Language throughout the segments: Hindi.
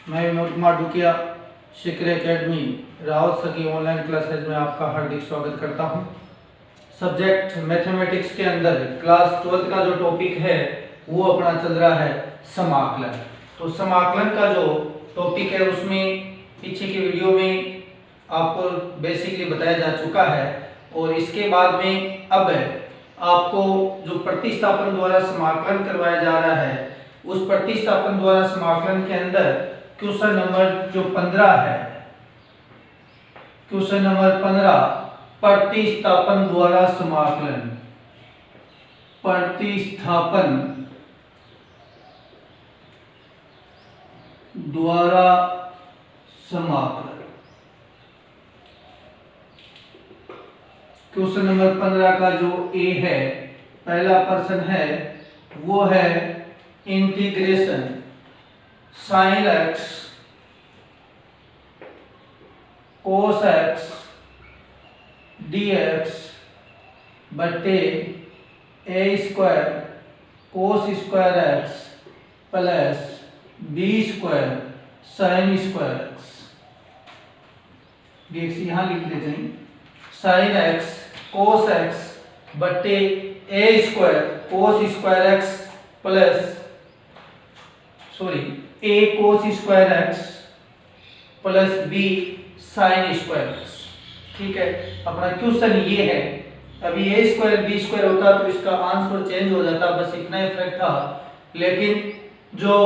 मैं विनोद कुमार डुकिया शिखर एकेडमी रावत सखी ऑनलाइन क्लासेज में आपका हार्दिक स्वागत करता हूं। सब्जेक्ट मैथमेटिक्स के अंदर क्लास 12 का जो टॉपिक है वो अपना चल रहा है समाकलन। तो समाकलन का जो टॉपिक है उसमें पीछे की वीडियो में आपको बेसिकली बताया जा चुका है और इसके बाद में अब आपको जो प्रतिस्थापन द्वारा समाकलन करवाया जा रहा है उस प्रतिस्थापन द्वारा समाकलन के अंदर क्वेश्चन नंबर जो 15 है, क्वेश्चन नंबर 15 प्रतिस्थापन द्वारा समाकलन, प्रतिस्थापन द्वारा समाकलन। क्वेश्चन नंबर 15 का जो ए है, पहला प्रश्न है वो है integration sin x cos x dx बटे a square cos square x plus b square sin square x। dx यहाँ लिख देते हैं, sin x cos x बटे a square cos square x plus a cos square x plus b sin square x। ठीक है, अपना क्वेश्चन ये है। अभी a स्क्वायर b स्क्वायर होता तो इसका आंसर चेंज हो जाता, बस इतना ही फर्क था। लेकिन जो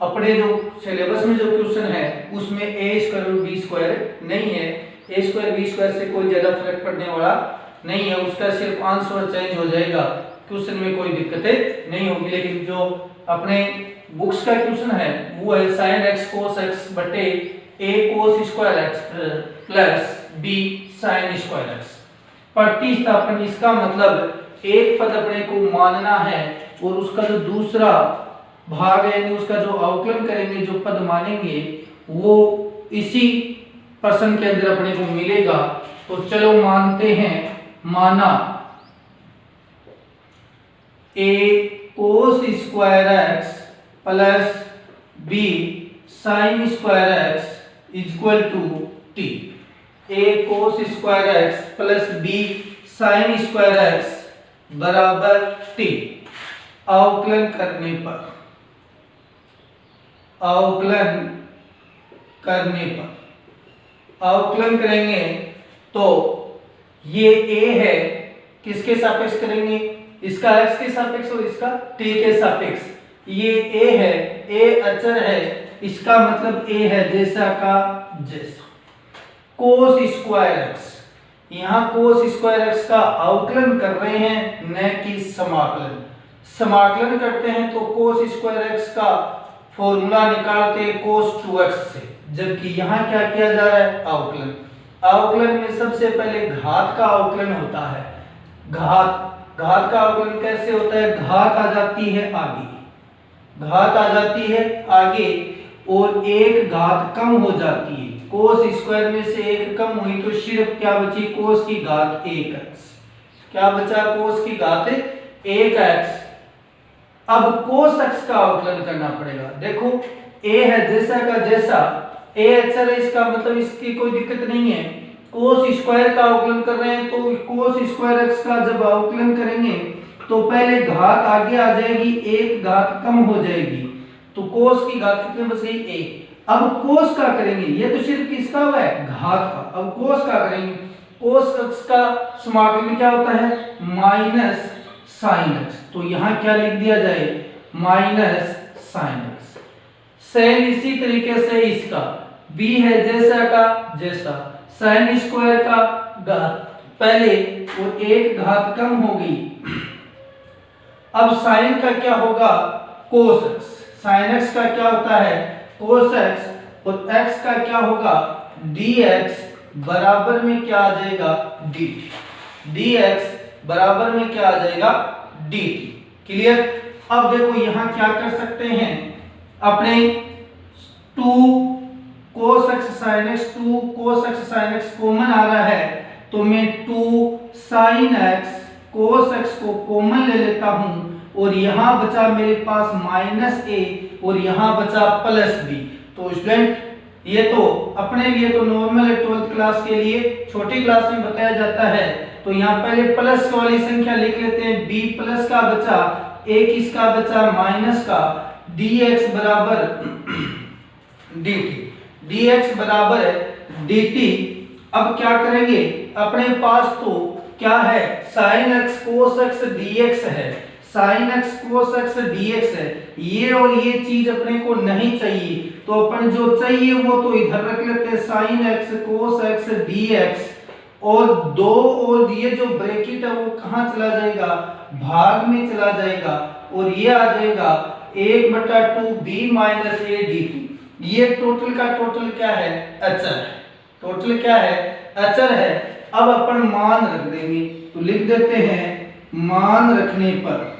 अपने जो सिलेबस में जो क्वेश्चन है उसमें a स्क्वायर और b स्क्वायर नहीं है। a स्क्वायर b स्क्वायर से कोई ज्यादा फर्क पड़ने वाला नहीं है, उसका सिर्फ आंसर चेंज हो जाएगा, क्वेश्चन में कोई दिक्कतें नहीं होगी। लेकिन जो अपने बुक्स का क्वेश्चन है वो है sin x cos x बटे a cos square x plus b sin square x। प्रतिस्थापन इसका मतलब एक पद अपने को मानना है और उसका जो दूसरा भाग है यानी उसका जो अवकलन करेंगे, जो पद मानेंगे वो इसी प्रश्न के अंदर अपने को मिलेगा। तो चलो मानते हैं, माना a cos square x plus b sin square x equal to t। a cos square x plus b sin square x बराबर t। अवकलन करने पर, अवकलन करने पर, अवकलन करेंगे तो ये a है, किसके सापेक्ष करेंगे, इसका x के सापेक्ष और इसका t के सापेक्ष। ये a है, a अचर है, इसका मतलब a है जैसा का जैसा। cos स्क्वायर x, यहाँ cos स्क्वायर x का अवकलन कर रहे हैं न कि समाकलन। समाकलन करते हैं तो cos स्क्वायर x का फॉर्मूला निकालते हैं cos 2x से, जबकि यहाँ क्या किया जा रहा है, अवकलन। अवकलन में सबसे पहले घात का अवकलन होता है। घात का अवकलन कैसे होता है, घात आ जाती है आगे, घात आ जाती है आगे और एक घात कम हो जाती है। cos स्क्वायर में से एक कम हुई तो सिर्फ क्या बची, cos की घात 1x। क्या बचा, cos की घात 1x। अब cos x का अवकलन करना पड़ेगा। देखो a है जैसा का जैसा, a अचर है, इसका मतलब इसकी कोई दिक्कत नहीं है। cos स्क्वायर का अवकलन कर रहे हैं तो cos स्क्वायर x का जब अवकलन करेंगे तो पहले घात आगे आ जाएगी, एक घात कम हो जाएगी, तो cos की घात कितने बच गई, 1। अब cos का करेंगे, ये तो सिर्फ किसका हुआ है, घात का। अब cos का करेंगे, cos x का समाकलन क्या होता है, माइनस sin x। तो यहाँ क्या लिख दिया जाए, माइनस sin x। सेम इसी तरीके से इसका b है जैसा का जैसा, sin स्क्वायर का घात पहले और एक घात कम होगी। अब sin का क्या होगा, cos x। sin x का क्या होता है, cos x और x का क्या होगा, dx बराबर में क्या आ जाएगा, dt। dx बराबर में क्या आ जाएगा, dt। क्लियर। अब देखो यहाँ क्या कर सकते हैं, अपने 2 cos x sin x, 2 cos x sin x common आ रहा है तो मैं 2 sin x cos x को कॉमन ले लेता हूं और यहां बचा मेरे पास -a और यहां बचा +b। तो स्टूडेंट ये तो अपने लिए तो नॉर्मल है, 12th क्लास के लिए, छोटी क्लास में बताया जाता है। तो यहाँ पहले प्लस वाली संख्या लिख लेते हैं, b प्लस का बचा, a किसका बचा, माइनस का, dx बराबर dt, dx बराबर dt। अब क्या करेंगे, अपने पास तो क्या है, sin x cos x dx है, sin x cos x dx है, ये और ये चीज अपने को नहीं चाहिए, तो अपन जो चाहिए वो तो इधर रख लेते हैं, sin x cos x dx, और दो और ये जो ब्रैकेट है वो कहाँ चला जाएगा, भाग में चला जाएगा, और ये आ जाएगा 1/2 b माइनस a dt। ये टोटल का टोटल क्या है, अचर है, टोटल क्या है, अचर है। अब अपन मान रख देंगे, तो लिख देते हैं मान रखने पर,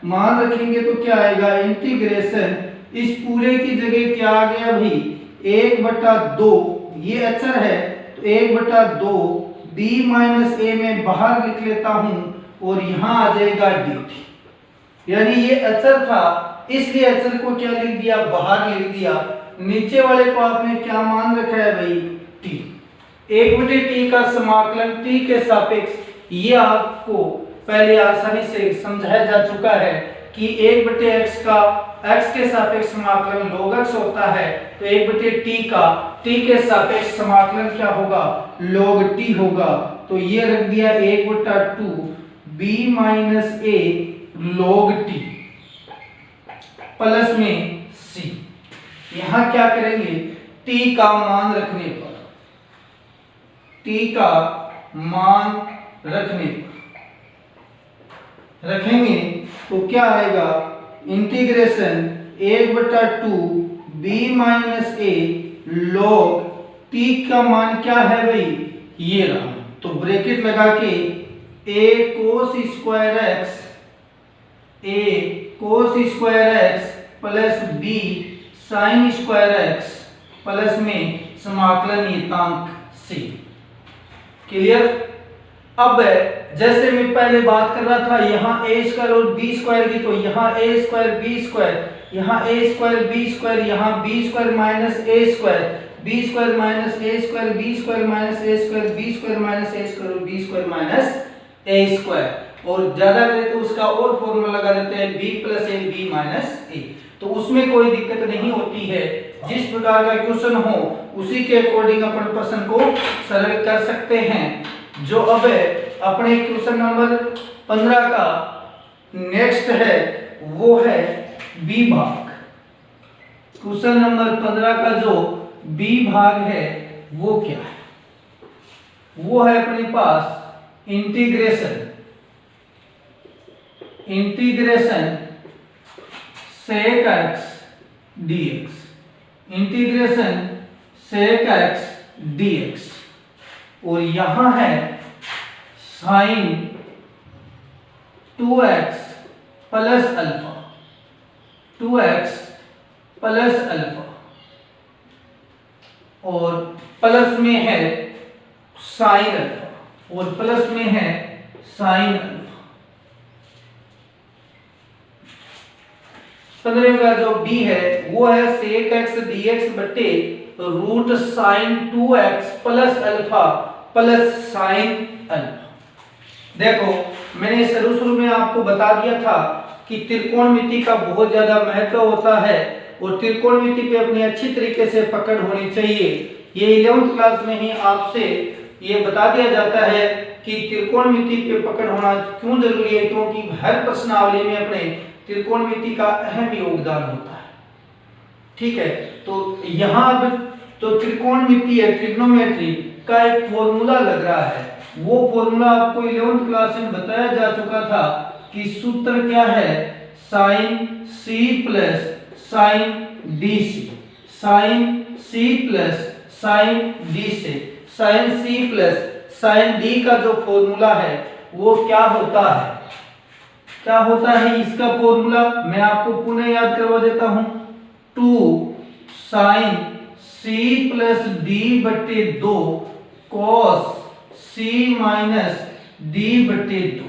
मान रखेंगे तो क्या आएगा, इंटीग्रेशन, इस पूरे की जगह क्या आ गया भाई, 1/2, ये अचर है तो 1/2 b माइनस a में बाहर लिख लेता हूं, और यहां आ जाएगा dt। यानी ये अचर था, इसलिए अचर को क्या लिख दिया, बाहर लिख दिया। नीचे वाले को आपने क्या मान रखा है भाई, t। 1/t का समाकलन t के सापेक्ष, ये आपको पहले आसानी से समझाया जा चुका है कि 1/x का x के सापेक्ष समाकलन log x होता है, तो 1/t का t के सापेक्ष समाकलन क्या होगा, log t होगा। तो ये रख दिया 1/2 b minus a log t plus में c। यहां क्या करेंगे, t का मान रखने पर, t का मान रखने पर रखेंगे तो क्या आएगा, integration 1/2 b minus a log t का मान क्या है भाई, ये रहा। तो ब्रैकेट लगा के a cos square x plus b sin square x plus में समाकलन नियतांक c। क्लियर। अब जैसे मैं पहले बात कर रहा था, यहाँ a स्क्वायर और b स्क्वायर की, तो यहाँ a स्क्वायर b स्क्वायर, यहाँ a स्क्वायर b स्क्वायर, यहाँ b square minus a square, b square minus a square, b square minus a square, b square minus a square और b square minus a square. और ज्यादा करें तो उसका और फॉर्मूला लगा देते हैं b plus a b minus a। तो उसमें कोई दिक्कत नहीं होती है, जिस प्रकार का क्वेश्चन हो उसी के अकॉर्डिंग अपन प्रश्न को सरल कर सकते हैं। जो अब अपने क्वेश्चन नंबर 15 का नेक्स्ट है वो है बी भाग। क्वेश्चन नंबर 15 का जो बी भाग है वो क्या है, वो है अपने पास integration sec x dx, integration sec x dx, और यहां है sin 2x plus alpha, 2x plus alpha, और प्लस में है sin अल्फा, और प्लस में है sin अल्फा। 15 का जो b है वो है sec x dx बटे root sin 2x plus alpha plus sin अल्फा। देखो मैंने शुरू में आपको बता दिया था कि त्रिकोणमिति का बहुत ज्यादा महत्व होता है, और त्रिकोणमिति पे अपनी अच्छी तरीके से पकड़ होनी चाहिए। ये 11th क्लास में ही आपसे ये बता दिया जाता है कि त्रिकोणमिति पे पकड़ होना क्यों जरूरी है, क्योंकि हर प्रश्नावली में अपने त्रिकोणमिति का अहम योगदान होता है। ठीक है, तो यहाँ अब तो त्रिकोणमिति है, ट्रिग्नोमेट्री का एक फॉर्मूला लग रहा है। वो फॉर्मूला आपको 11th क्लास में बताया जा चुका था कि सूत्र क्या है, sin c plus sin dc, sin c plus sin d से sin c plus sin d का जो फॉर्मूला है वो क्या होता है, क्या होता है इसका फॉर्मूला मैं आपको पुनः याद करवा देता हूं। 2 sin c प्लस d बटे 2 cos c माइनस d बटे 2।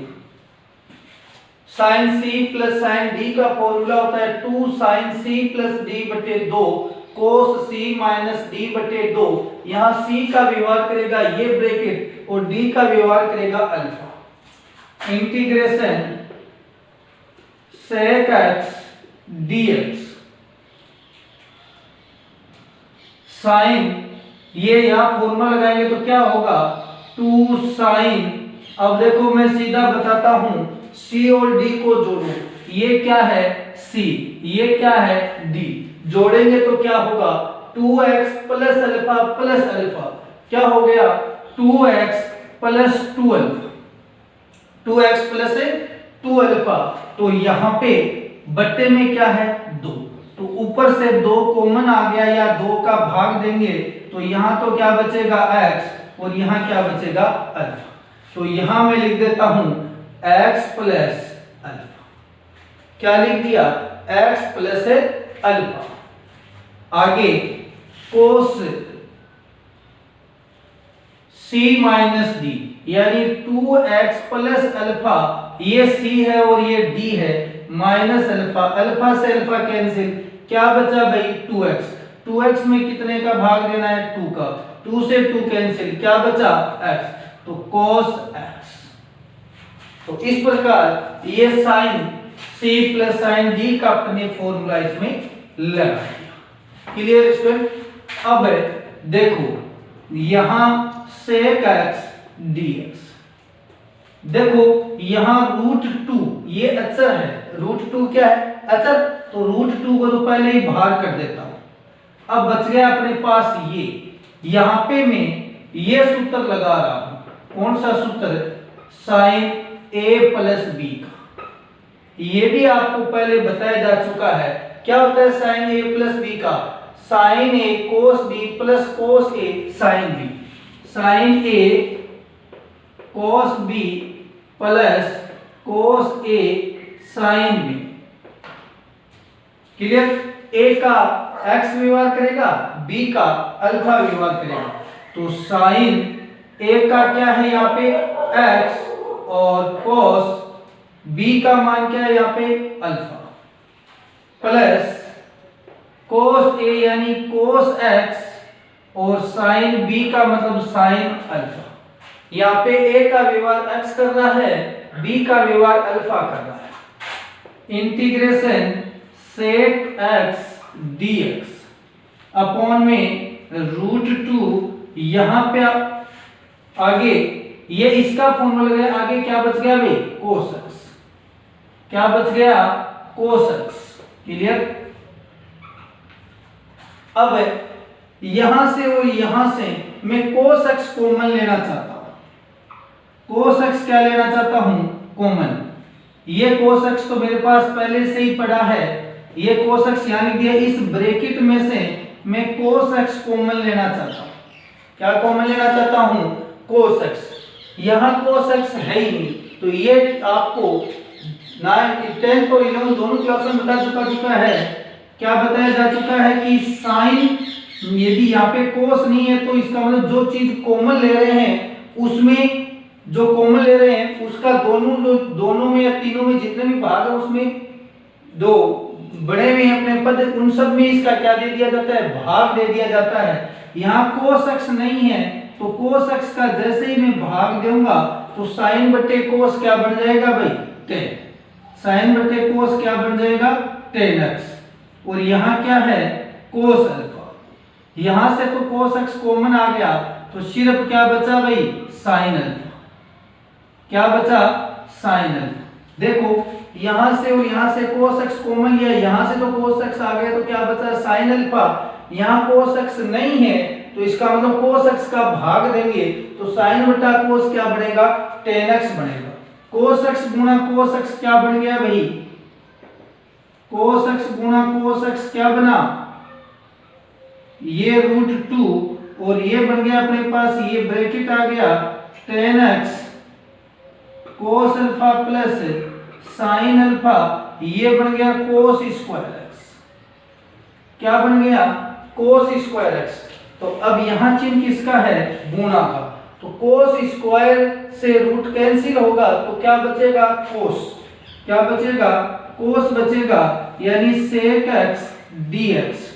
Sine C plus sine D का फॉर्मूला होता है 2 साइन सी प्लस डी बटे 2 कोस सी माइनस डी बटे 2। यहाँ सी का व्यवहार करेगा ये ब्रैकेट और डी का व्यवहार करेगा alpha. Integration sec x dx sine ये यहां फॉर्मूला लगाएंगे तो क्या होगा 2 साइन। अब देखो मैं सीधा बताता हूं c और d को जोड़ो, ये क्या है c, ये क्या है d, जोड़ेंगे तो क्या होगा 2x plus alpha plus alpha, क्या हो गया 2x plus 2 alpha, 2x plus 2 alpha. तो यहाँ पे बट्टे में क्या है 2, तो ऊपर से 2 कॉमन आ गया या 2 का भाग देंगे तो यहाँ तो क्या बचेगा x और यहाँ क्या बचेगा अल्फा। तो यहाँ मैं लिख देता हूं x प्लस अल्फा, क्या लिख दिया x प्लस अल्फा। आगे कोस c माइनस डी यानी 2x प्लस अल्फा, ये c है और ये d है, माइनस अल्फा, अल्फा से अल्फा कैंसिल, क्या बचा भाई 2x, 2x में कितने का भाग देना है 2 का, 2 से 2 कैंसिल, क्या बचा x, तो cos x। तो इस प्रकार ये sine c plus sine d का अपने फॉर्मूला इसमें लगा दिया। Clear student. अब देखो यहां sec x dx, देखो यहां √2 ये अचर है, √2 क्या है अचर, तो √2 को तो पहले ही बाहर कर देता हूं। अब बच गया अपने पास ये, यहां पे मैं ये सूत्र लगा रहा हूं, कौन सा सूत्र साइन a प्लस b का, ये भी आपको पहले बताया जा चुका है। क्या होता है साइन a प्लस b का, sine a cos b plus cos a sine b, sine a cos b plus cos a sine b। Clear. a का x व्यवहार करेगा, b का अल्फा व्यवहार करेगा, तो साइन a का क्या है यहाँ पे x और cos b का मान क्या है यहाँ पे अल्फा, प्लस cos a यानी cos x और साइन b का मतलब साइन अल्फा। यहाँ पे a का व्यवहार x कर रहा है, b का व्यवहार अल्फा कर रहा है। Integration sec x dx upon में √2, यहाँ पे आगे ये इसका फॉर्मूला लगा, आगे क्या बच गया भाई cos x, क्या बच गया cos x। क्लियर। अब यहां से और यहां से मैं cos x कॉमन लेना चाहता हूं, cos x क्या लेना चाहता हूं कॉमन, ये cos x तो मेरे पास पहले से ही पड़ा है, ये cos x यानी दिया, इस ब्रैकेट में से मैं cos x कॉमन लेना चाहता हूं, क्या कॉमन लेना चाहता हूं cos x। यहां cos x है ही नहीं, तो ये आपको 10th और 11th दोनों क्लास में बता चुका है, क्या बताया जा चुका है कि साइन यदि यहाँ पे cos नहीं है तो इसका मतलब जो चीज कॉमन ले रहे हैं उसमें, जो कॉमन ले रहे हैं उसका दोनों में या तीनों में जितने भी भाग है उसमें दो बड़े में अपने पद, उन सब में इसका क्या दे दिया जाता है भाग दे दिया जाता है। यहाँ cos x नहीं है तो cos x का जैसे ही मैं भाग दूंगा तो साइन बटे cos क्या बन जाएगा भाई 10, साइन बटे cos क्या बन जाएगा 10x, और यहाँ क्या है cos अल्फा, यहां से तो cos x कॉमन आ गया तो सिर्फ क्या बचा भाई साइन अल्फा, क्या बचा साइन अल्फा। देखो यहां से और यहां से cos x कॉमन लिया, यहां से तो cos x आ गया तो क्या बचा साइन अल्फा, यहां cos x नहीं है तो इसका मतलब cos x का भाग देंगे तो साइन बटा cos क्या बनेगा 10x बनेगा। cos x गुणा cos x क्या बन गया भाई, cos x गुणा cos x क्या बना, ये √2 और ये बन गया अपने पास, ये ब्रैकेट आ गया 10x cos alpha plus sine alpha, ये बन गया cos स्क्वायर x, क्या बन गया cos स्क्वायर x। तो अब यहां चिन्ह किसका है गुणा का, तो cos स्क्वायर से रूट कैंसिल होगा तो क्या बचेगा cos, क्या बचेगा, कोस बचेगा, यानी sec x dx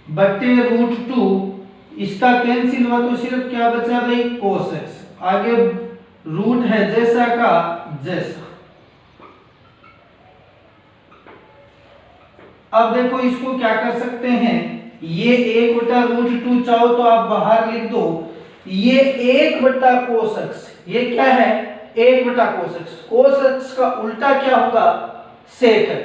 बटे √2, इसका कैंसिल हुआ तो सिर्फ क्या बचा भाई, cos x, आगे रूट है जैसा का जैसा। अब देखो इसको क्या कर सकते हैं, ये 1/√2 चाहो तो आप बाहर लिख दो, ये 1/cos x, ये क्या है 1/cos x, cos x का उल्टा क्या होगा sec x,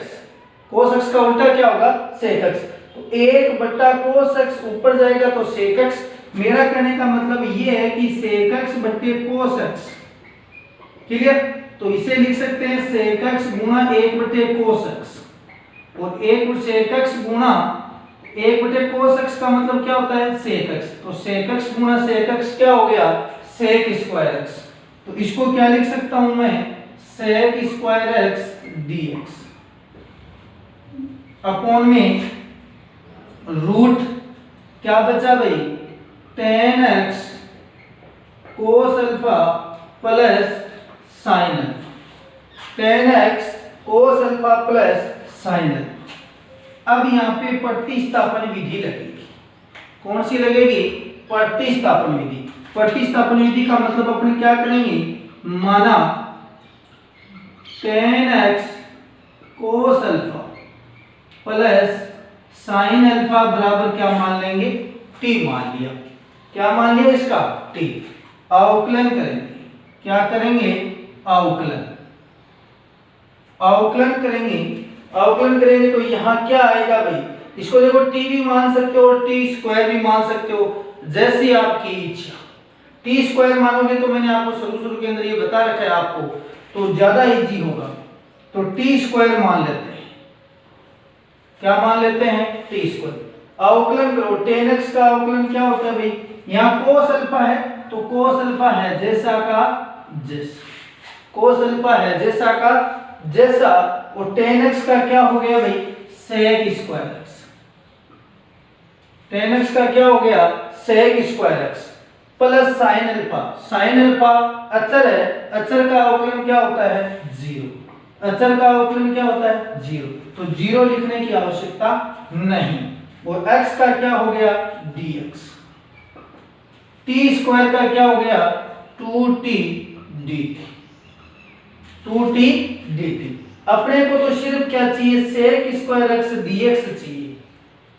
cos x का उल्टा क्या होगा sec x, तो 1/cos x ऊपर जाएगा तो sec x, मेरा कहने का मतलब ये है कि sec x बटे cos x, क्लियर। तो इसे लिख सकते हैं sec x गुणा 1/cos x, और 1 sec x गुणा 1/cos x का मतलब क्या होता है sec x, तो sec x गुणा sec x क्या हो गया sec स्क्वायर x, तो इसको क्या लिख सकता हूं मैं sec square x dx upon में रूट क्या बचा भाई tan x cos alpha plus sin alpha, tan x cos alpha plus sin alpha. अब यहाँ पे प्रतिस्थापन विधि लगेगी, कौन सी लगेगी, प्रतिस्थापन विधि। प्रतिस्थापन विधि का मतलब अपने क्या करेंगे, माना tan x cos alpha plus sin alpha बराबर क्या मान लेंगे, t मान लिया, क्या मान लिया इसका t, अवकलन करेंगे, क्या करेंगे अवकलन, अवकलन करेंगे, अवकलन करेंगे तो यहाँ क्या आएगा भाई, इसको देखो t भी मान सकते हो और t स्क्वायर भी मान सकते हो, जैसी आपकी इच्छा। t स्क्वायर मानोगे तो मैंने आपको शुरू के अंदर ये बता रखा है आपको, तो ज्यादा इजी होगा, तो t स्क्वायर मान लेते हैं, क्या मान लेते हैं t स्क्वायर, अवकलन करो, tan x का अवकलन क्या होता है भाई, यहाँ cos अल्फा है तो cos अल्फा है जैसा का जैसा, cos अल्फा है जैसा का जैसा, और tan x का क्या हो गया भाई sec square x, tan x का क्या हो गया sec square x plus sin alpha, sin alpha अचर है, अचर का अवकलन क्या होता है 0, अचर का अवकलन क्या होता है 0, तो 0 लिखने की आवश्यकता नहीं, और x का क्या हो गया dx, t स्क्वायर का क्या हो गया 2t dt, 2t dt। अपने को तो सिर्फ क्या चाहिए sec स्क्वायर x dx चाहिए,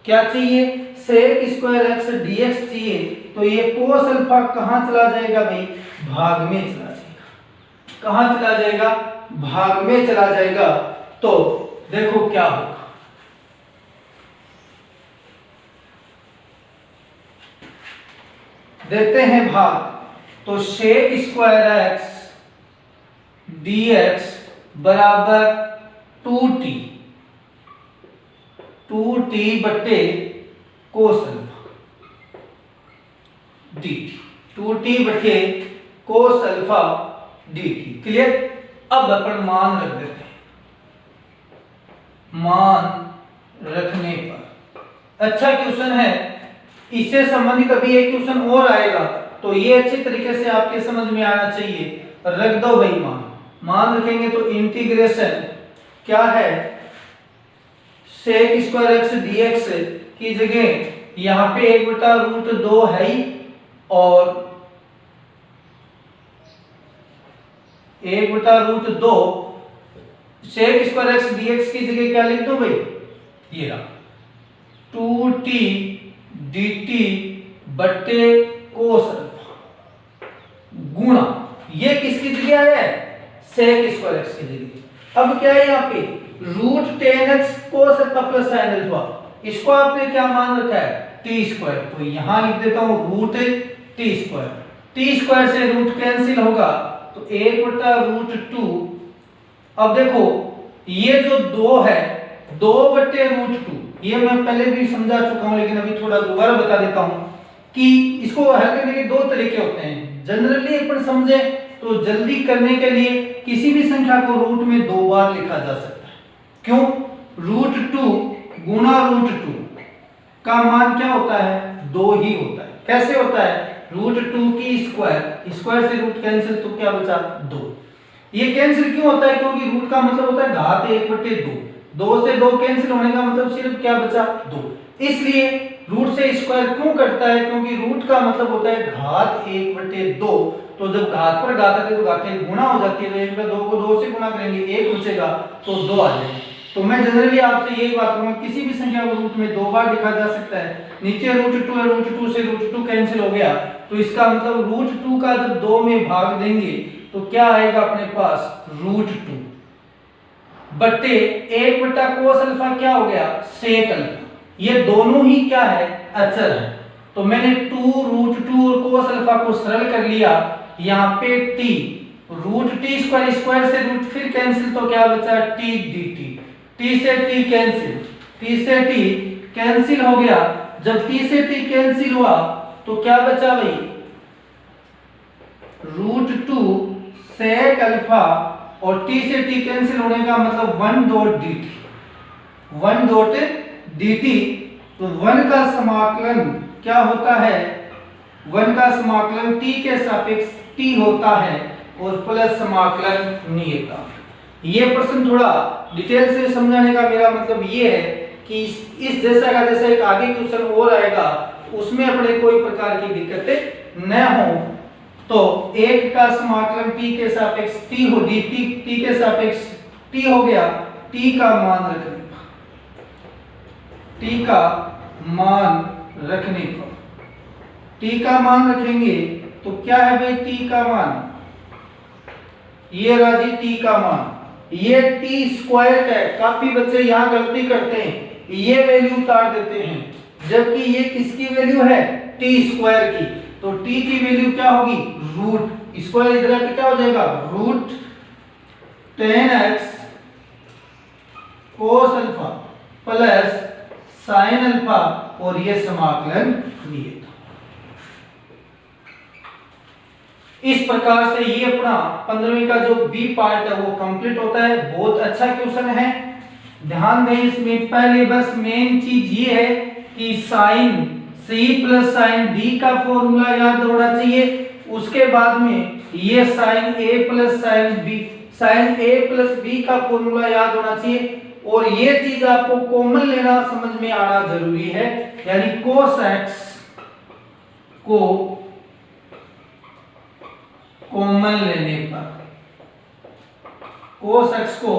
क्या चाहिए sec स्क्वायर x dx चाहिए, तो ये cos अल्फा कहां चला जाएगा भाई, भाग में चला जाएगा, कहां चला जाएगा, भाग में चला जाएगा। तो देखो क्या होगा, देखते हैं भाग, तो sec स्क्वायर x dx बराबर 2t, 2t बटे cos अल्फा dt, 2t बटे cos अल्फा dt, क्लियर। अब अपन मान रख देते हैं, मान रखने पर अच्छा क्वेश्चन है, इससे संबंधित अभी एक क्वेश्चन और आएगा, तो ये अच्छी तरीके से आपके समझ में आना चाहिए, रख दो भाई मान, मान रखेंगे तो इंटीग्रेशन क्या है sec स्क्वायर x dx की जगह यहाँ पे 1/√2 है ही, और 1/√2 sec स्क्वायर x dx की जगह क्या लिख दो भाई, ये रहा 2t dt बटे cos अल्फा गुणा, ये किसकी जगह है sec स्क्वायर x की जगह। अब क्या है यहाँ पे √tan x cos alpha plus sin alpha, इसको आपने क्या मान रखा है t स्क्वायर, तो यहां लिख देता हूं √t स्क्वायर, t स्क्वायर से रूट कैंसिल होगा तो 1/√2। अब देखो ये जो 2 है 2/√2, ये मैं पहले भी समझा चुका हूं लेकिन अभी थोड़ा दोबारा बता देता हूं कि इसको हल करने के 2 तरीके होते हैं। जनरली अपन समझे तो जल्दी करने के लिए किसी भी संख्या को रूट में 2 बार लिखा जा सकता है, क्यों, √2 गुणा √2 का मान क्या होता है 2 ही होता है। कैसे होता है, √2 की स्क्वायर, स्क्वायर से रूट कैंसिल तो क्या बचा 2, ये कैंसिल क्यों होता है? क्योंकि रूट का मतलब होता है घात 1/2। 2 से 2 कैंसिल होने का मतलब सिर्फ क्या बचा? 2। इसलिए रूट से स्क्वायर क्यों कटता है? क्योंकि रूट का मतलब होता है घात 1/2। तो जब घात पर घात आते तो घातें गुणा हो जाती है, तो 1/2 को 2 से गुणा करेंगे, 1 बचेगा तो 2 आ जाएगा। तो मैं जनरली आपसे यही बात करूंगा, किसी भी संख्या को रूट में 2 बार लिखा जा सकता है। नीचे √2 है, √2 से √2 कैंसिल हो गया, तो इसका मतलब √2 का जब 2 में भाग देंगे तो क्या आएगा अपने पास? √2 बट्टे 1 कोस अल्फा क्या हो गया? Sec alpha. ये दोनों ही क्या है? अचर है। तो मैंने 2√2 और कोस अल्फा को सरल कर लिया, यहाँ पे t √t² स्क्वायर से रूट फिर कैंसिल, तो क्या बचा? t dt। t से t कैंसिल, t से t कैंसिल हो गया। जब t से t कैंसिल हुआ तो क्या बचा भाई? √2 सेक अल्फा, और t से t कैंसिल होने का मतलब 1 डॉट dt। 1 dot dt। तो 1 का समाकलन क्या होता है? 1 का समाकलन t के सापेक्ष t होता है, और प्लस समाकलन नियता। ये प्रश्न थोड़ा डिटेल से समझाने का मेरा मतलब ये है कि इस जैसा का जैसा एक आगे क्वेश्चन और आएगा, उसमें अपने कोई प्रकार की दिक्कतें न हो। तो 1 का समाकलन t के सापेक्ष t हो, dt t के सापेक्ष t हो गया। t का मान रखने पर, t का मान रखने पर, t का मान रखेंगे तो क्या है भाई? t का मान ये राजी t का मान, ये t² है। काफी बच्चे यहाँ गलती करते हैं, ये वैल्यू उतार देते हैं, जबकि ये किसकी वैल्यू है? t² की। तो t की वैल्यू क्या होगी? रूट स्क्वायर इधर आके क्या हो जाएगा? √10x cos alpha plus sin alpha, और ये समाकलन नियत। इस प्रकार से ये अपना 15वीं का जो बी पार्ट है वो कंप्लीट होता है। बहुत अच्छा क्वेश्चन है, ध्यान दें इसमें। पहले बस मेन चीज ये है कि sine c plus sine d का फॉर्मूला याद होना चाहिए। उसके बाद में ये sine a plus sine a plus b का फॉर्मूला याद होना चाहिए। और ये चीज आपको कॉमन लेना समझ में आना जरूरी है, यानी cos x को कॉमन लेने पर, cos x को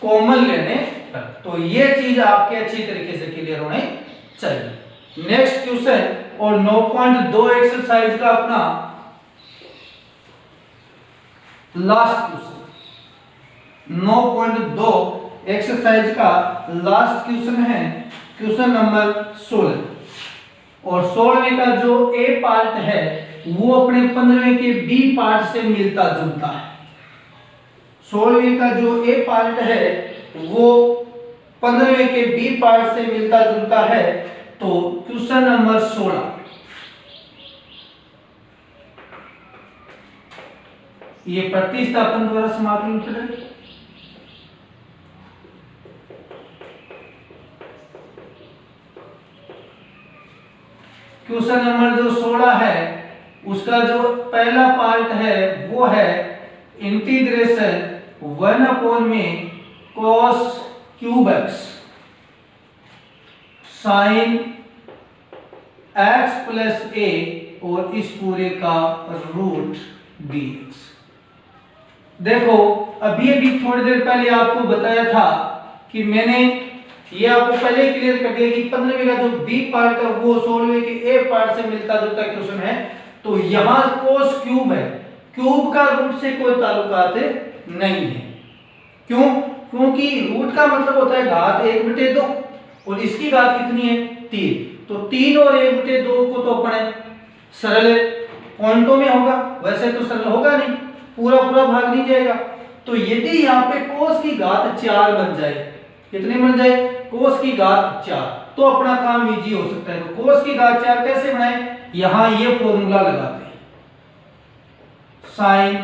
कॉमन लेने पर, तो ये चीज आपके अच्छी तरीके से क्लियर होने चाहिए। नेक्स्ट क्वेश्चन और 9.2 एक्सरसाइज का अपना लास्ट क्वेश्चन, 9.2 एक्सरसाइज का लास्ट क्वेश्चन है, क्वेश्चन नंबर 16। और 16वें का जो ए पार्ट है वो अपने 15वें के बी पार्ट से मिलता जुलता है। 16वें का जो ए पार्ट है वो 15वें के बी पार्ट से मिलता जुलता है। तो क्वेश्चन नंबर 16, ये प्रतिस्थापन द्वारा समाकलन करें। क्वेश्चन नंबर जो 16 है उसका जो पहला पार्ट है वो है इंटीग्रेशन 1 में cos cube x sine x plus a और इस पूरे का रूट dx। देखो अभी थोड़ी देर पहले आपको बताया था कि मैंने ये आपको पहले क्लियर कर दिया कि 15वें का जो बी पार्ट है वो 16वें के ए पार्ट से मिलता जुलता क्वेश्चन है। तो यहां cos क्यूब है, क्यूब का रूट से कोई ताल्लुकात नहीं है। क्यों? क्योंकि रूट का मतलब होता है घात 1/2 और इसकी घात कितनी है? 3। तो 3 और 1/2 को तो अपने सरल पॉइंटों में होगा, वैसे तो सरल होगा नहीं, पूरा भाग नहीं जाएगा। तो यदि यहाँ पे cos की घात 4 बन जाए, कितने बन जाए? cos की घात 4, तो अपना काम इजी हो सकता है। तो cos की घात 4 कैसे बनाए? यहां ये फॉर्मूला लगाते हैं sin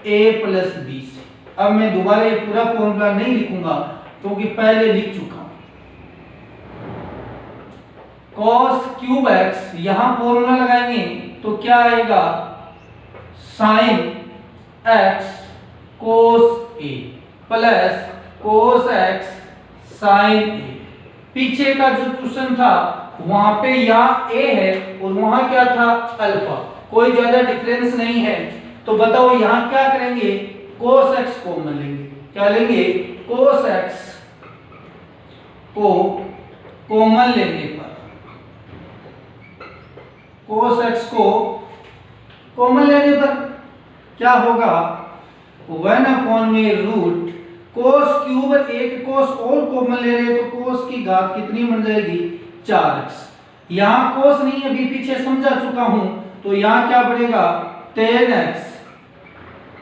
a प्लस b से। अब मैं दोबारा ये पूरा फॉर्मूला नहीं लिखूंगा क्योंकि पहले लिख चुका हूं। cos क्यूब x, यहां फॉर्मूला लगाएंगे तो क्या आएगा? sin x कोस ए प्लस कोस एक्स साइन ए। पीछे का जो क्वेश्चन था वहां पे यहाँ ए है और वहां क्या था अल्फा, कोई ज्यादा डिफरेंस नहीं है। तो बताओ यहाँ क्या करेंगे, कोस एक्स कॉमन लेंगे। क्या लेंगे, कोस एक्स को कॉमन लेने पर, कोस एक्स को कॉमन लेने पर क्या होगा, 1/रूट कोस क्यूब, एक कोस और कॉमन ले रहे तो कोस की घात कितनी बन जाएगी 4x। यहां कोस नहीं है, अभी पीछे समझा चुका हूं, तो यहां क्या बढ़ेगा 10x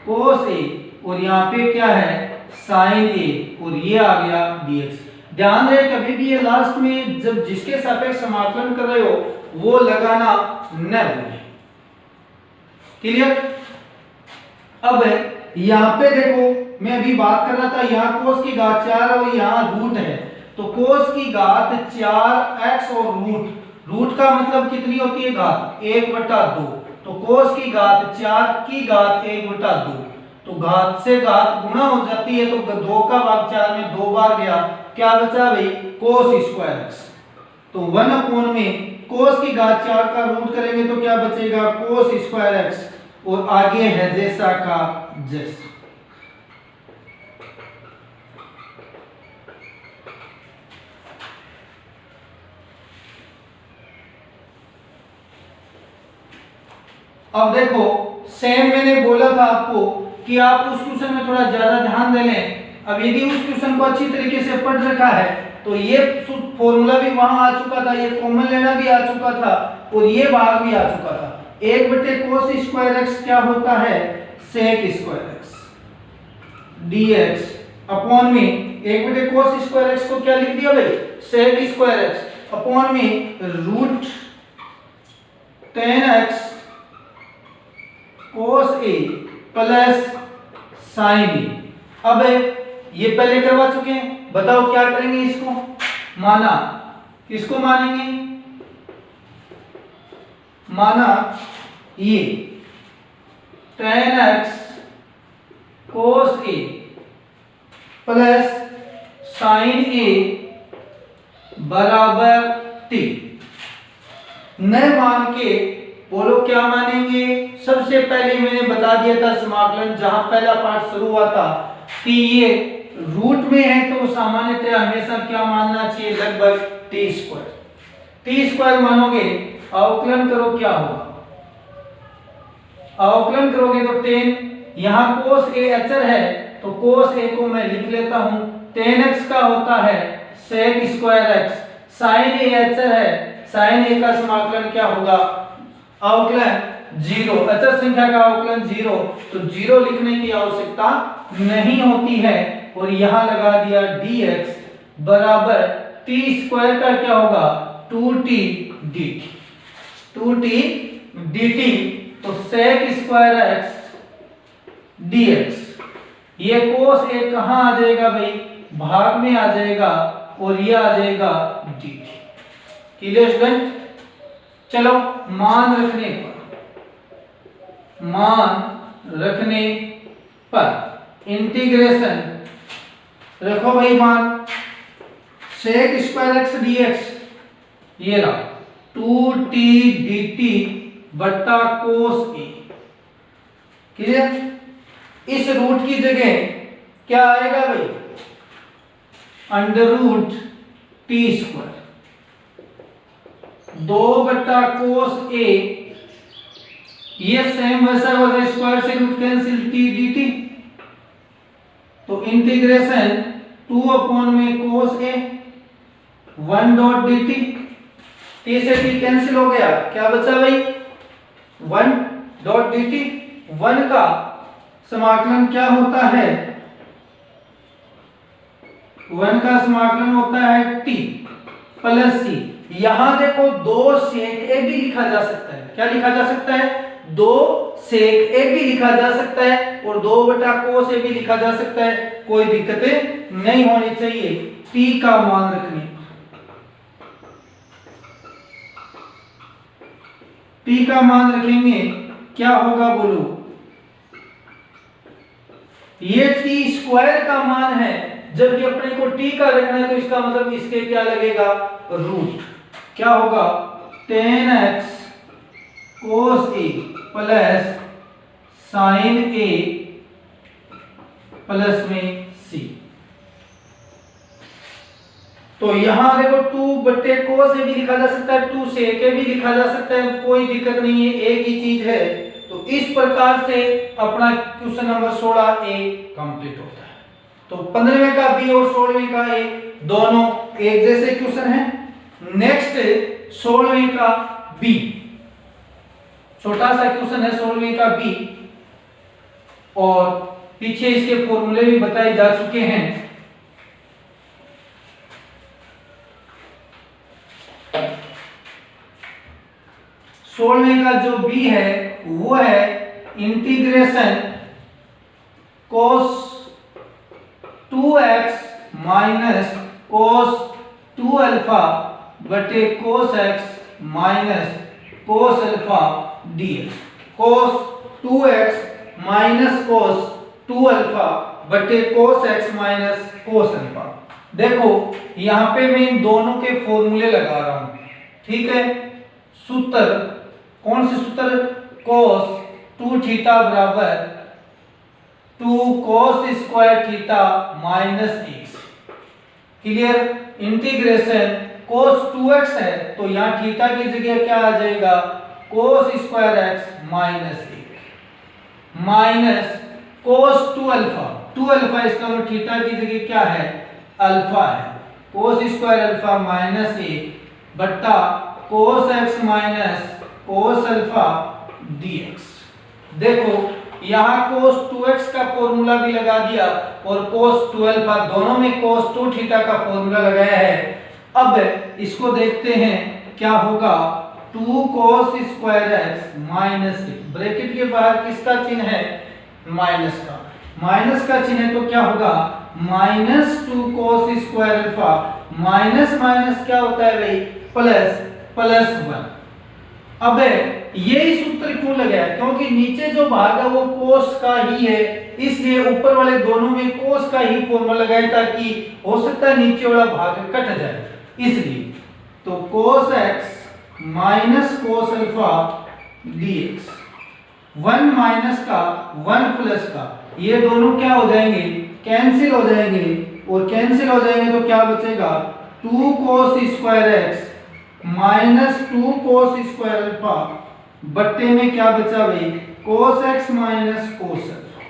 कोस a और यहां पे क्या है साइन a और ये आ गया dx। ध्यान रहे कभी भी ये लास्ट में जब जिसके सापेक्ष समाकलन कर रहे हो वो लगाना न भूलें। क्लियर। अब यहां पे देखो मैं अभी बात कर रहा था यहाँ कोस की घात 4 और यहाँ रूट है, तो कोस की घात 4x और रूट का मतलब कितनी होती है घात 1/2, तो कोस की घात 4 की घात 1/2, तो घात से घात गुणा हो जाती है, तो 2 का भाग 4 में 2 बार गया, क्या बचा भाई कोस स्क्वायर एक्स। तो 1 में कोस की घात 4 का रूट करेंगे तो क्या बचेगा कोस स्क्वायर एक्स, और आगे है जैसा का जैसा। अब देखो सेम मैंने बोला था आपको कि आप उस क्वेश्चन में थोड़ा ज्यादा ध्यान दे लें। अब यदि उस क्वेश्चन को अच्छी तरीके से पढ़ रखा है तो ये फॉर्मूला भी वहां आ चुका था, ये कॉमन लेना भी आ चुका था और ये भाग भी आ चुका था। 1/कोस स्क्वायर एक्स क्या होता है sec square x dx upon में 1/कोस स्क्वायर एक्स को क्या लिख दिया भाई सेक स्क्वायर एक्स अपॉन में root 10x cos a plus sine a. अब ये पहले करवा चुके हैं, बताओ क्या करेंगे, इसको माना, किसको मानेंगे, माना ये 10x cos a plus sine a बराबर t। न मान के बोलो क्या मानेंगे। सबसे पहले मैंने बता दिया था समाकलन जहां पहला पार्ट शुरू हुआ था कि ये रूट में है तो सामान्यतः हमेशा क्या मानना चाहिए लगभग t स्क्वायर मानोगे, अवकलन करो क्या होगा, अवकलन करोगे तो 10, यहां कोस a अचर है तो कोस a को मैं लिख लेता हूं, 10x का होता है sec square x, sin a अचर है, sin a का समाकलन क्या होगा अवकलन 0, अचर संख्या का अवकलन 0, तो 0 लिखने की आवश्यकता नहीं होती है और यहां लगा दिया dx बराबर t स्क्वायर का क्या होगा 2t dt, 2t dt, तो sec स्क्वायर x dx। ये कोस a कहां आ जाएगा भाई भाग में आ जाएगा और ये आ जाएगा dt। Clear student. चलो मान रखने पर इंटीग्रेशन रखो भाई, मान सेक स्क्वायर एक्स dx ये रहा 2t dt बट्टा कोस a। क्लियर। इस रूट की जगह क्या आएगा भाई अंडर रूट टी स्क्वायर 2/कोस a, ये सेम वैसा वैसा स्क्वायर से रूट कैंसिल t dt, तो इंटीग्रेशन 2 में cos a 1 dot dt, t से t कैंसिल हो गया, क्या बचा भाई 1 डॉट dt। 1 का समाकलन क्या होता है, 1 का समाकलन होता है t प्लस c। यहां देखो 2 सेक a भी लिखा जा सकता है, क्या लिखा जा सकता है 2 सेक a भी लिखा जा सकता है और 2/कोस a भी लिखा जा सकता है, कोई दिक्कतें नहीं होनी चाहिए। t का मान रखने, t का मान रखेंगे क्या होगा बोलो ये टी स्क्वायर का मान है, जबकि अपने को टी का रखना है, तो इसका मतलब इसके क्या लगेगा, रूट। क्या होगा, tan x cos a plus sin a plus में c। तो यहां देखो 2/cos a भी लिखा जा सकता है, 2 sec a भी लिखा जा सकता है, कोई दिक्कत नहीं है, एक ही चीज है। तो इस प्रकार से अपना क्वेश्चन नंबर 16 ए कंप्लीट होता है। तो 15वें का बी और 16वें का ए दोनों एक जैसे क्वेश्चन है। नेक्स्ट 16वें का बी, छोटा सा क्वेश्चन है 16वें का बी, और पीछे इसके फॉर्मूले भी बताए जा चुके हैं। सोलहवें का जो बी है वो है integration cos 2x minus cos 2 alpha बटे cos x minus cos alpha dx। cos 2x minus cos 2 alpha बटे cos x minus cos alpha. देखो यहां पे मैं इन दोनों के फॉर्मूले लगा रहा हूं, ठीक है। सूत्र कौन से सूत्र, cos 2 थीटा बराबर 2 cos square theta minus x। Clear. Integration cos 2x है, तो यहां थीटा की जगह क्या आ जाएगा, cos square x minus x minus cos 2 alpha, 2 alpha इसका मतलब थीटा की जगह क्या है, अल्फा है, cos स्क्वायर अल्फा माइनस एक बट्टा cos x minus cos alpha dx। देखो यहां cos 2x का फॉर्मूला भी लगा दिया और cos 2 अल्फा, दोनों में cos 2 थीटा का फॉर्मूला लगाया है। अब इसको देखते हैं क्या होगा, 2 cos square x minus, bracket के बाहर किसका चिन्ह है, माइनस का, माइनस का चिन्ह है, तो क्या होगा minus 2 cos square alpha, minus minus क्या होता है भाई, प्लस, प्लस 1। अब ये सूत्र क्यों लगाया, क्योंकि नीचे जो भाग है वो cos का ही है, इसलिए ऊपर वाले दोनों में cos का ही फॉर्मूला लगाया ताकि हो सकता है नीचे वाला भाग कट जाए, इसलिए। तो cos x minus cos alpha dx, 1 minus का 1 प्लस का, ये दोनों क्या हो जाएंगे, कैंसिल हो जाएंगे, और कैंसिल हो जाएंगे तो क्या बचेगा, 2 cos square x minus 2 cos square alpha बट्टे में क्या बचा भाई, cos x minus cos alpha.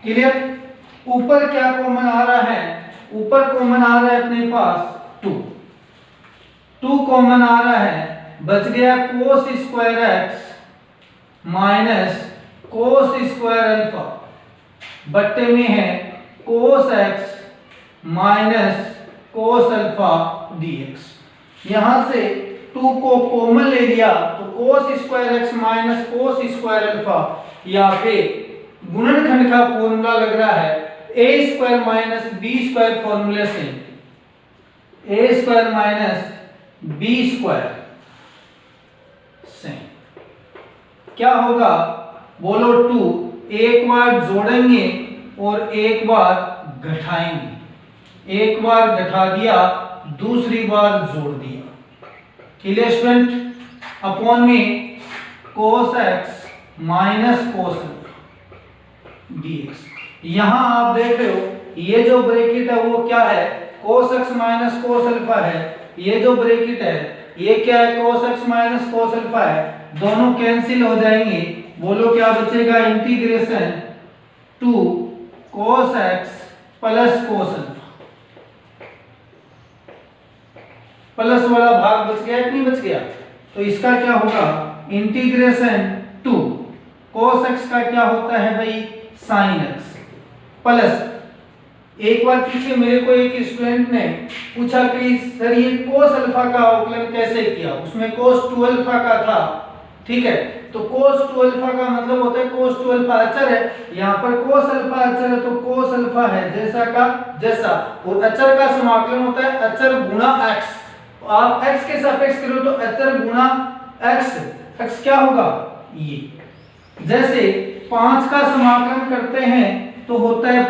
Clear. ऊपर क्या कॉमन आ रहा है, ऊपर कॉमन आ रहा है अपने पास 2 कॉमन आ रहा है, बच गया cos square x minus cos square alpha बट्टे में है cos x minus cos alpha dx। यहां से 2 को कॉमन ले लिया तो cos square x minus cos square alpha, या फिर गुणनखंड का फॉर्मूला लग रहा है a square minus b square फॉर्मूले से, a square minus b square से क्या होगा, बोलो 2, एक बार जोड़ेंगे और एक बार घटाएंगे, एक बार घटा दिया दूसरी बार जोड़ दिया। Clear student. अपॉन में cos x minus cos dx। यहां आप देख रहे हो ये जो ब्रैकेट है वो क्या है, cos x minus cos alpha है, ये जो ब्रैकेट है ये क्या है, cos x minus cos alpha है, दोनों कैंसिल हो जाएंगे, बोलो क्या बचेगा, integration 2 cos x plus cos alpha, plus वाला भाग बच गया कि नहीं बच गया, तो इसका क्या होगा, इंटीग्रेशन 2 cos x का क्या होता है भाई, sin x प्लस, एक बार पीछे मेरे को एक स्टूडेंट ने पूछा कि सर ये cos अल्फा का अवकलन कैसे किया, उसमें cos 2 अल्फा का था, ठीक है। तो cos 2 अल्फा का मतलब होता है cos 2 अल्फा अचर है, यहाँ पर cos अल्फा अचर है तो cos अल्फा है जैसा का जैसा, और अचर का समाकलन होता है अचर गुणा x। तो आप x के सापेक्ष करो तो अचर गुणा x, x क्या होगा ये, जैसे 5 का समाकलन करते हैं तो होता है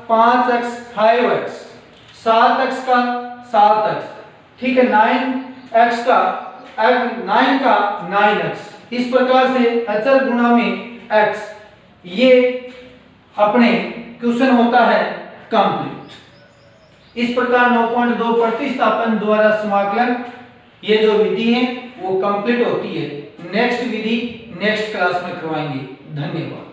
5x 5x, 7x का 7x, ठीक है, 9x का 9 का 9x। इस प्रकार से अचर गुणा में x, ये अपने क्वेश्चन होता है कंप्लीट। इस प्रकार 9.2 प्रतिस्थापन द्वारा समाकलन, ये जो विधि है वो कंप्लीट होती है। नेक्स्ट विधि नेक्स्ट क्लास में करवाएंगे। धन्यवाद।